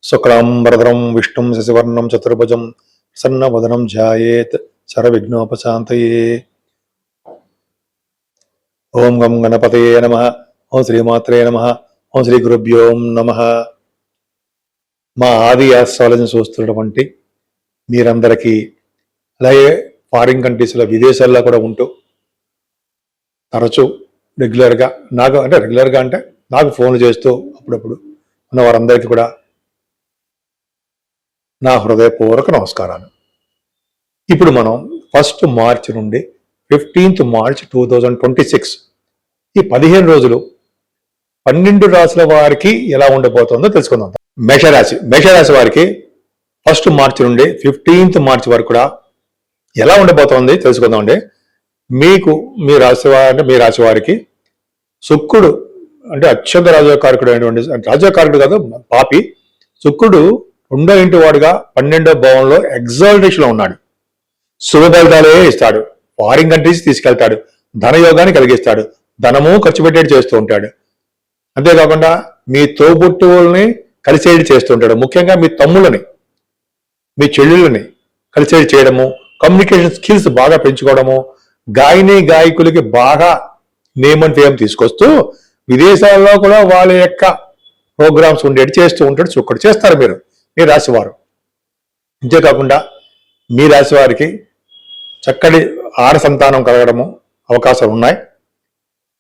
శుక్లాంబరధరం విష్ణుం శశివర్ణం చతుర్భుజం ప్రసన్నవదనం ధ్యాయేత్ సర్వవిఘ్నోపశాంతయే. ఓం గం గణపతయే నమః. ఓం శ్రీమాత్రే నమః. ఓం శ్రీ గురుభ్యో నమః. మా ఆది ఆస్ట్రాలజీని చూస్తున్నటువంటి మీరందరికీ, అలాగే ఫారిన్ కంట్రీస్లో విదేశాల్లో కూడా ఉంటూ తరచూ రెగ్యులర్గా నాకు ఫోన్ చేస్తూ అప్పుడప్పుడు ఉన్న వారందరికీ కూడా నా హృదయపూర్వక నమస్కారాలు. ఇప్పుడు మనం 1 మార్చి నుండి 15th మార్చ్ 2026 ఈ 15 రోజులు 12 రాశుల వారికి ఎలా ఉండబోతుందో తెలుసుకుందాం. మేషరాశి వారికి 1 మార్చి నుండి 15th మార్చి వరకు కూడా ఎలా ఉండబోతోంది తెలుసుకుందామండి. మీ రాశి వారికి శుక్రుడు అంటే అత్యంత రాజకారకుడు అయినటువంటి, రాజకారకుడు కాదు పాపి శుక్రుడు 2వ ఇంటి వాడుగా 12వ భావంలో ఎగ్జాల్టేషన్ లో ఉన్నాడు. శుభ ఫలితాలే ఇస్తాడు, ఫారిన్ కంట్రీస్ తీసుకెళ్తాడు, ధనయోగాన్ని కలిగిస్తాడు, ధనము ఖర్చు పెట్టేది చేస్తూ ఉంటాడు. అంతేకాకుండా మీ తోబుట్టువుల్ని కలిసేది చేస్తూ ఉంటాడు. ముఖ్యంగా మీ తమ్ముళ్ళని, మీ చెల్లెళ్ళని కలిసేది చేయడము, కమ్యూనికేషన్ స్కిల్స్ బాగా పెంచుకోవడము, గాయకులకి బాగా నేమ్ అండ్ ఫేమ్ తీసుకొస్తూ విదేశాల్లో కూడా వాళ్ళ యొక్క ప్రోగ్రామ్స్ ఉండేది చేస్తూ ఉంటాడు శుక్రుడు. చేస్తారు మీరు, మీ రాశివారు. అంతేకాకుండా మీ రాశి వారికి చక్కటి ఆడ సంతానం కలగడము అవకాశాలు ఉన్నాయి.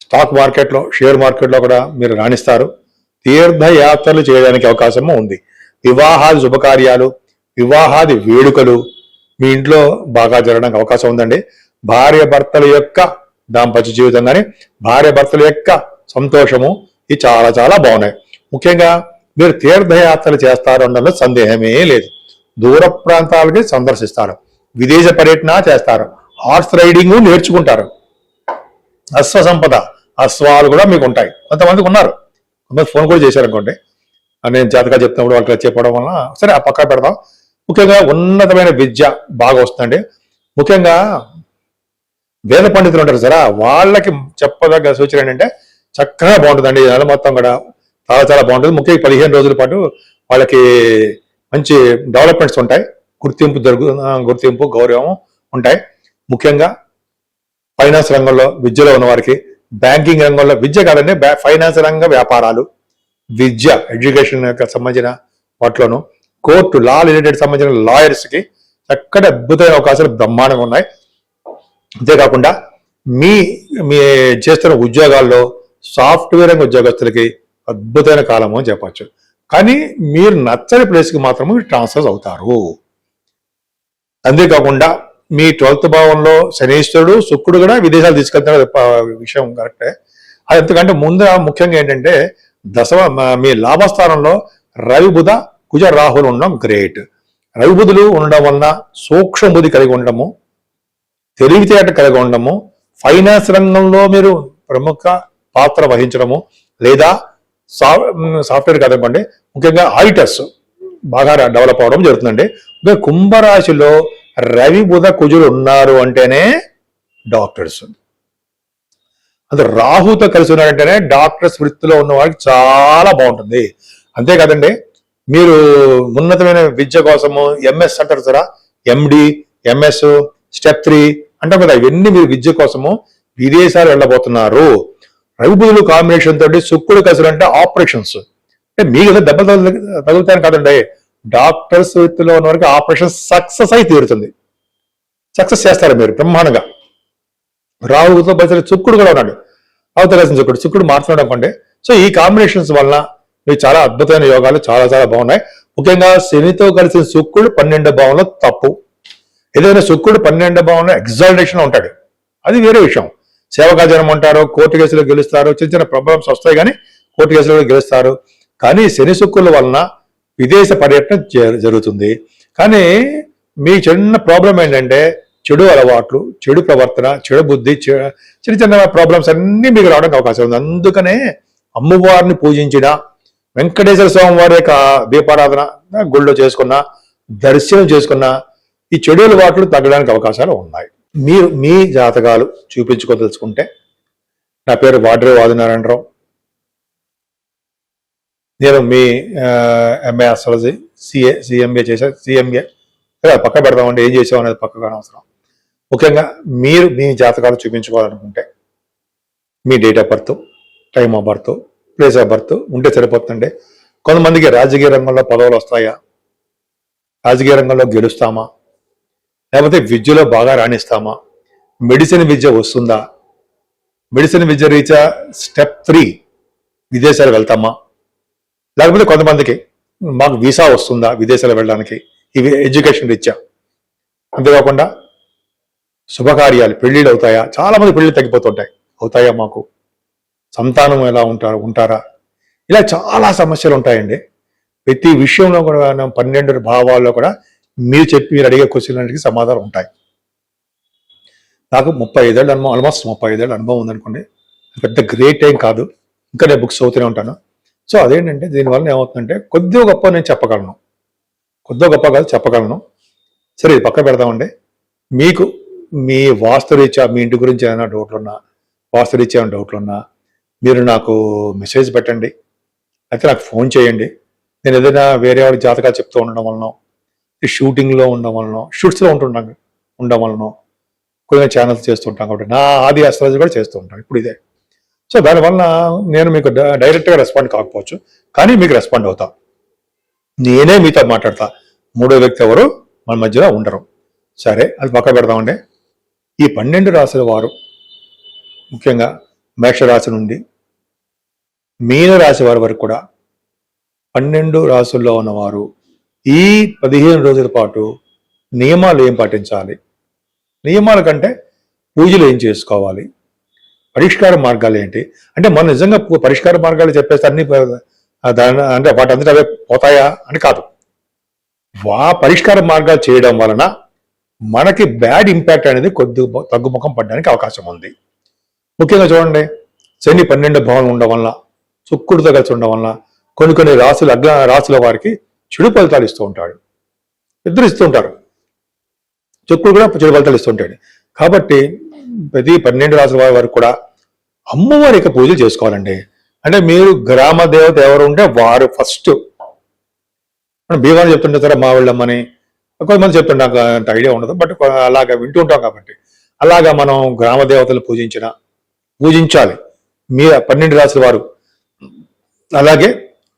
స్టాక్ మార్కెట్లో, షేర్ మార్కెట్లో కూడా మీరు రాణిస్తారు. తీర్థయాత్రలు చేయడానికి అవకాశము ఉంది. వివాహాది శుభకార్యాలు, వివాహాది వేడుకలు మీ ఇంట్లో బాగా జరగడానికి అవకాశం ఉందండి. భార్య భర్తల యొక్క దాంపత్య జీవితం కానీ, భార్య భర్తల యొక్క సంతోషము ఇవి చాలా చాలా బాగున్నాయి. ముఖ్యంగా మీరు తీర్థయాత్రలు చేస్తారు అనడంలో సందేహమే లేదు. దూర ప్రాంతాలకి సందర్శిస్తారు, విదేశ పర్యటన చేస్తారు, హార్స్ రైడింగ్ నేర్చుకుంటారు, అశ్వ సంపద, అశ్వాలు కూడా మీకు ఉంటాయి. కొంతమందికి ఉన్నారు, కొంతమంది ఫోన్ కూడా చేశారనుకోండి, నేను జాతకాలు చెప్తున్నప్పుడు వాళ్ళకి చెప్పడం వలన సరే ఆ పక్క పెడదాం. ముఖ్యంగా ఉన్నతమైన విద్య బాగా వస్తుందండి. ముఖ్యంగా వేద పండితులు ఉంటారు సరే, వాళ్ళకి చెప్పదగ్గ సూచన ఏంటంటే చక్కగా బాగుంటుందండి. ఈ నెల మొత్తం కూడా చాలా చాలా బాగుంటుంది. ముఖ్యంగా 15 రోజుల పాటు వాళ్ళకి మంచి డెవలప్మెంట్స్ ఉంటాయి, గుర్తింపు గౌరవం ఉంటాయి. ముఖ్యంగా ఫైనాన్స్ రంగంలో విద్యలో ఉన్న వారికి, బ్యాంకింగ్ రంగంలో, విద్య కాదండి, ఫైనాన్స్ రంగ వ్యాపారాలు, విద్య, ఎడ్యుకేషన్ యొక్క సంబంధించిన వాటిలోను, కోర్టు, లా రిలేటెడ్ సంబంధించిన లాయర్స్కి చక్కటి అద్భుతమైన అవకాశాలు బ్రహ్మాండంగా ఉన్నాయి. అంతేకాకుండా మీ చేస్తున్న ఉద్యోగాల్లో సాఫ్ట్వేర్ రంగ ఉద్యోగస్తులకి అద్భుతమైన కాలము అని చెప్పచ్చు. కానీ మీరు నచ్చని ప్లేస్కి మాత్రము ట్రాన్స్ఫర్ అవుతారు. అంతేకాకుండా మీ 12th భావంలో శనీశ్వరుడు, శుక్రుడు కూడా విదేశాలు తీసుకెళ్తారు విషయం కరెక్టే. అది ఎందుకంటే ముందు ముఖ్యంగా ఏంటంటే మీ లాభస్థానంలో రవి, బుధ, కుజ, రాహులు ఉండడం గ్రేట్. రవి బుధులు ఉండడం వలన సూక్ష్మ బుద్ధి కలిగి ఉండడము, తెలివితేట కలిగి ఉండడము, ఫైనాన్స్ రంగంలో మీరు ప్రముఖ పాత్ర వహించడము, లేదా సాఫ్ట్వేర్ కదనుకోండి, ముఖ్యంగా ఆడిటర్స్ బాగా డెవలప్ అవడం జరుగుతుందండి. కుంభరాశిలో రవి, బుధ, కుజులు ఉన్నారు అంటేనే డాక్టర్స్, అది రాహుతో కలిసి ఉన్నారంటేనే డాక్టర్స్ వృత్తిలో ఉన్న వారికి చాలా బాగుంటుంది. అంతేకాదండి, మీరు ఉన్నతమైన విద్య కోసము ఎంఎస్ అంటారు సరా, ఎండి, ఎంఎస్, స్టెప్ 3 అంటాం కదా, ఇవన్నీ మీరు విద్య కోసము విదేశాలు వెళ్ళబోతున్నారు. రవి బుధులు కాంబినేషన్ తోటి శుక్రుడు కలిసి అంటే ఆపరేషన్స్, అంటే మీకు దెబ్బలు తగులుతాను కాదండి, డాక్టర్స్ వృత్తిలో ఉన్న వరకు ఆపరేషన్ సక్సెస్ అయి తీరుతుంది. సక్సెస్ చేస్తారు మీరు బ్రహ్మాండంగా. రాహుతో పరిస్థితి శుక్రుడు కూడా ఉన్నాడు, రాహుతో కలిసిన శుక్రుడు మారుతున్నాడు అనుకోండి. సో ఈ కాంబినేషన్స్ వలన మీకు చాలా అద్భుతమైన యోగాలు చాలా చాలా బాగున్నాయి. ముఖ్యంగా శనితో కలిసిన శుక్రుడు 12వ భావంలో తప్పు. ఏదైనా శుక్రుడు 12వ భావంలో ఎగ్జాల్టేషన్ ఉంటాడు, అది వేరే విషయం. సేవకాజనం అంటారు, కోర్టు కేసులో గెలుస్తారు, చిన్న చిన్న ప్రాబ్లమ్స్ వస్తాయి కానీ కోర్టు కేసులో గెలుస్తారు. కానీ శని శుక్రుల వలన విదేశ పర్యటన జరుగుతుంది. కానీ మీ చిన్న ప్రాబ్లం ఏంటంటే చెడు అలవాట్లు, చెడు ప్రవర్తన, చెడు బుద్ధి, చిన్న చిన్న ప్రాబ్లమ్స్ అన్నీ మీకు రావడానికి అవకాశం ఉంది. అందుకనే అమ్మవారిని పూజించిన, వెంకటేశ్వర స్వామి వారి యొక్క దీపారాధన గుళ్ళో చేసుకున్న, దర్శనం చేసుకున్న ఈ చెడు అలవాట్లు తగ్గడానికి అవకాశాలు ఉన్నాయి. మీరు మీ జాతకాలు తెలుసుకుంటే, నా పేరు వాడ్రే ఆదినారాయణరావు. నేను మీ ఎంఏ అస్ట్రాలజీ సిఎంఏ చేశాను, సిఎంఏ పక్క పెడదామంటే ఏం చేసాం అనేది పక్కగా అవసరం. ముఖ్యంగా మీరు మీ జాతకాలు చూపించుకోవాలనుకుంటే మీ date of birth, time of birth, place of birth ఉంటే సరిపోతుందండి. కొంతమందికి రాజకీయ రంగంలో పదవులు వస్తాయా, రాజకీయ రంగంలో గెలుస్తామా, లేకపోతే విద్యలో బాగా రాణిస్తామా, మెడిసిన్ విద్య వస్తుందా, మెడిసిన్ విద్య రీత్యా స్టెప్ 3 విదేశాలు వెళ్తామా, లేకపోతే కొంతమందికి మాకు వీసా వస్తుందా విదేశాలు వెళ్ళడానికి, ఇవి ఎడ్యుకేషన్ రీత్యా. అంతేకాకుండా శుభకార్యాలు, పెళ్లిళ్ళు అవుతాయా, చాలా మంది పెళ్లిళ్ళు తగ్గిపోతుంటాయి, అవుతాయా మాకు, సంతానం ఎలా ఉంటారా, ఇలా చాలా సమస్యలు ఉంటాయండి. ప్రతి విషయంలో కూడా 12 భావాల్లో కూడా మీరు అడిగే క్వశ్చన్లకి సమాధానం ఉంటాయి. నాకు 35 ఏళ్ళ అనుభవం, ఆల్మోస్ట్ 35 ఏళ్ళ అనుభవం ఉందనుకోండి. పెద్ద గ్రేట్ ఏం కాదు, ఇంకా నేను బుక్స్ చదువుతూనే ఉంటాను. సో అదేంటంటే దీనివల్ల ఏమవుతుందంటే కొద్దిగా గొప్ప నేను చెప్పగలను, కొద్దిగా గొప్ప కాదు చెప్పగలను. సరే ఇది పక్క పెడదామండి. మీకు మీ వాస్తురీత్యా మీ ఇంటి గురించి ఏమైనా డౌట్లున్నా, వాస్తురీత్యా ఏమైనా డౌట్లున్నా మీరు నాకు మెసేజ్ పెట్టండి, అయితే నాకు ఫోన్ చేయండి. నేను ఏదైనా వేరే వాడి జాతకాలు చెప్తూ ఉండడం వలన, షూటింగ్లో ఉండడం వలన, షూట్స్లో ఉండడం వలన కొన్ని ఛానల్స్ చేస్తుంటాం కాబట్టి నా ఆది అస్ట్రాలజీ కూడా చేస్తూ ఉంటాను ఇప్పుడు ఇదే. సో దానివల్ల నేను మీకు డైరెక్ట్గా రెస్పాండ్ కాకపోవచ్చు, కానీ మీకు రెస్పాండ్ అవుతా, నేనే మీతో మాట్లాడతా, మూడో వ్యక్తి ఎవరు మన మధ్యలో ఉండరు. సరే అది పక్క పెడదామండి. ఈ 12 రాశుల వారు ముఖ్యంగా మేషరాశి నుండి మీన రాశి వారి వరకు కూడా 12 రాశుల్లో ఉన్నవారు ఈ 15 రోజుల పాటు నియమాలు ఏం పాటించాలి, నియమాల కంటే పూజలు ఏం చేసుకోవాలి, పరిష్కార మార్గాలు ఏంటి అంటే, మనం నిజంగా పరిష్కార మార్గాలు చెప్పేస్తే అన్ని అంటే వాటంతటా అవే పోతాయా అని కాదు. పరిష్కార మార్గాలు చేయడం వలన మనకి బ్యాడ్ ఇంపాక్ట్ అనేది తగ్గుముఖం పడడానికి అవకాశం ఉంది. ముఖ్యంగా చూడండి, శని 12 భావం ఉండడం వల్ల, శుక్రుడితో కలిసి ఉండడం వల్ల కొన్ని రాశుల వారికి చెడు ఫలితాలు ఇస్తూ ఉంటాడు, ఇద్దరు ఇస్తూ ఉంటారు, శుక్రుడు కూడా చెడు ఫలితాలు ఇస్తుంటాడు. కాబట్టి ప్రతి 12 రాశుల వారి వరకు కూడా అమ్మవారి యొక్క పూజలు చేసుకోవాలండి. అంటే మీరు గ్రామ దేవత ఎవరు ఉంటే వారు ఫస్ట్, మనం భీమాన్ని చెప్తుంటే సరే మా వాళ్ళమ్మని కొంతమంది చెప్తుంటే నాకు అంత ఐడియా ఉండదు, బట్ అలాగా వింటూ ఉంటాం కాబట్టి అలాగా మనం గ్రామ దేవతలు పూజించాలి. మీ 12 రాశుల వారు అలాగే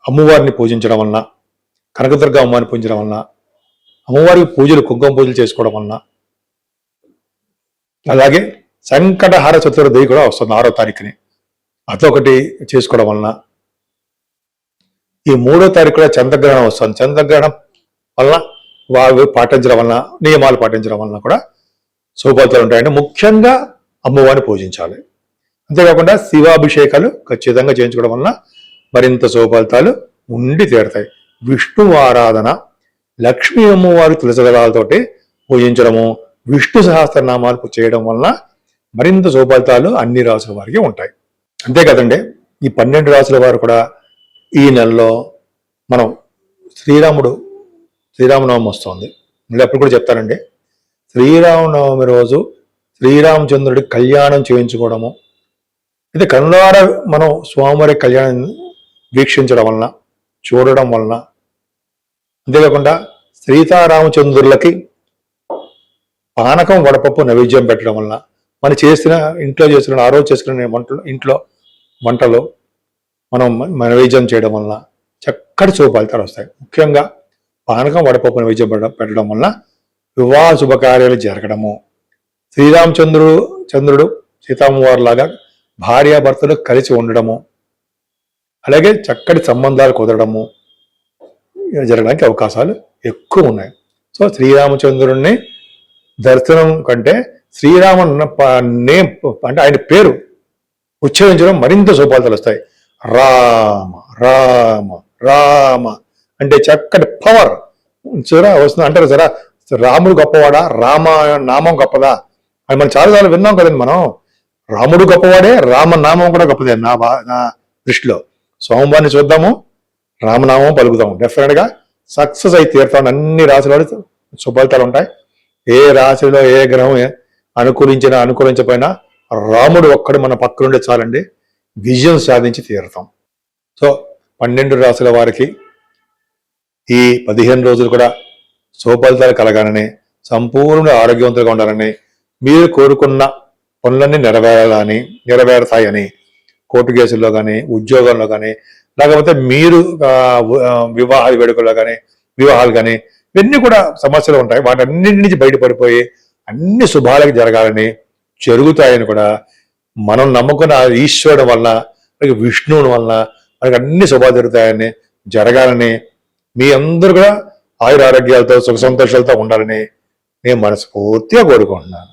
అమ్మవారిని పూజించడం వలన, కనకదుర్గ అమ్మవారిని పూజించడం వలన, అమ్మవారికి పూజలు కుంకుమ పూజలు చేసుకోవడం వలన, అలాగే సంకటహార చతుర్థి కూడా వస్తుంది 6వ తారీఖుని, అదొకటి చేసుకోవడం వలన, ఈ 3వ తారీఖు కూడా చంద్రగ్రహణం వస్తుంది, చంద్రగ్రహణం వలన వారు పాటించడం వలన, నియమాలు పాటించడం వలన కూడా శుభఫలితాలు ఉంటాయంటే ముఖ్యంగా అమ్మవారిని పూజించాలి. అంతేకాకుండా శివాభిషేకాలు ఖచ్చితంగా చేయించుకోవడం వలన మరింత శుభఫలితాలు ఉండి తీరుతాయి. విష్ణు ఆరాధన, లక్ష్మీ అమ్మవారి తులసిదళాలతోటి పూజించడము, విష్ణు సహస్రనామాలు చేయడం వలన మరింత శుభఫలితాలు అన్ని రాసుల వారికి ఉంటాయి. అంతే కదండి, ఈ 12 రాసుల వారు కూడా ఈ నెలలో మనం శ్రీరామనవమి వస్తుంది, మళ్ళీ అప్పుడు కూడా చెప్తానండి. శ్రీరామనవమి రోజు శ్రీరామచంద్రుడి కళ్యాణం చేయించుకోవడము, అయితే కనులారా మనం స్వామివారి కళ్యాణం వీక్షించడం వలన, చూడడం వలన, అంతేకాకుండా సీతారామచంద్రులకి పానకం వడపప్పు నైవేద్యం పెట్టడం వలన, మనం ఇంట్లో చేసిన ఆ రోజు చేసుకునే ఇంట్లో వంటలు మనం నైవేద్యం చేయడం వలన చక్కటి శుభ ఫలితాలు వస్తాయి. ముఖ్యంగా పానకం వడపప్పు నైవేద్యం పెట్టడం వలన వివాహ శుభకార్యాలు జరగడము, చంద్రుడు సీతమ్మవారి లాగా భార్యాభర్తలు కలిసి ఉండడము, అలాగే చక్కటి సంబంధాలు కుదరడము జరగడానికి అవకాశాలు ఎక్కువ ఉన్నాయి. సో శ్రీరామచంద్రుడిని దర్శనం కంటే శ్రీరామ నేమ్ అంటే ఆయన పేరు ఉచ్చరించడం మరింత శుభఫలితాలు వస్తాయి. రామ రామ రామ అంటే చక్కటి పవర్ చూరా వస్తుంది అంటారు సరా, రాముడు గొప్పవాడా, రామ నామం గొప్పదా అని మనం చాలాసార్లు విన్నాం కదండి. మనం రాముడు గొప్పవాడే, రామనామం కూడా గొప్పదే నా దృష్టిలో. సోమవారిని చూద్దాము, రామనామం పలుకుదాము, డెఫినెట్ గా సక్సెస్ అయి తీరుతాం. అన్ని రాశుల శుభఫలితాలు ఉంటాయి. ఏ రాశిలో ఏ గ్రహం అనుకూలించకపోయినా రాముడు ఒక్కడు మన పక్కనుండే చాలండి, విజయం సాధించి తీరుతాం. సో 12 రాసుల వారికి ఈ 15 రోజులు కూడా శుభఫలితాలు కలగాలని, సంపూర్ణ ఆరోగ్యవంతులుగా ఉండాలని, మీరు కోరుకున్న పనులన్నీ నెరవేరుతాయని, కోర్టు కేసుల్లో కానీ, ఉద్యోగంలో కానీ, లేకపోతే మీరు వివాహ వేడుకల్లో కానీ, వివాహాలు కానీ, ఇవన్నీ కూడా సమస్యలు ఉంటాయి. వాటన్నింటి నుంచి బయటపడిపోయి అన్ని శుభాలకి జరగాలని, జరుగుతాయని కూడా మనం నమ్ముకున్న ఈశ్వరుడు వలన, విష్ణువుని వలన మనకి అన్ని శుభాలు జరుగుతాయని, జరగాలని, మీ అందరూ కూడా ఆయుర ఆరోగ్యాలతో సుఖ సంతోషాలతో ఉండాలని నేను మనస్ఫూర్తిగా కోరుకుంటున్నాను.